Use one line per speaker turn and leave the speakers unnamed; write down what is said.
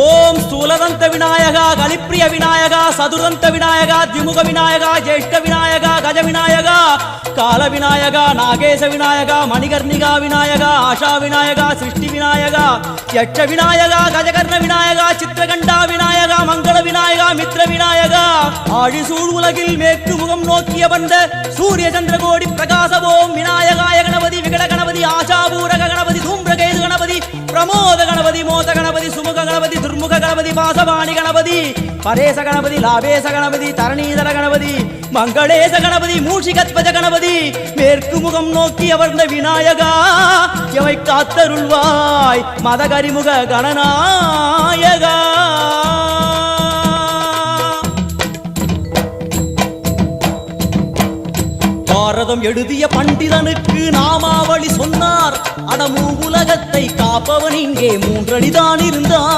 ஓம் ஸ்தூலதந்த விநாயகா, கலிப்பிரிய விநாயகா, சதுர்தந்த விநாயகா, திமுக விநாயகா, ஜேஷ்ட விநாயகா, கஜ விநாயகா, கால விநாயகா, நாகேச விநாயகா, மணிகர்ணிகா விநாயகா, ஆஷா விநாயகா, சிருஷ்டி விநாயகா, யட்ச விநாயகா, கஜகர்ண விநாயகா, சித்திரகண்டா விநாயகா, மங்கள விநாயகா, மித்ர விநாயகா, ஆழிசூழ் உலகில் மேற்கு முகம் நோக்கிய வந்த சூரிய சந்திரகோடி பிரகாசவோம் விநாயகாய கணபதி, விகட கணபதி, ஆஷாபூரக கணபதி, தூம்பிரகேது கணபதி, பிரமோத கணபதி, மோத கணபதி, சுமுக கணபதி, துர்முக கணபதி, வாசவாணி கணபதி, பரேச கணபதி, லாபேச கணபதி, தரணீதர கணபதி, மங்களேச கணபதி, மூஷிகத்வஜ கணபதி, மேற்கு முகம் நோக்கி அமர்ந்த விநாயகா எவை காத்தருள்வாய் மதகரிமுக கணநாயகா. பாரதம் எழுதிய பண்டிதனுக்கு நாமாவளி சொன்னார், அடமூ உலகத்தை காப்பவன் இங்கே மூன்றடிதான் இருந்தான்.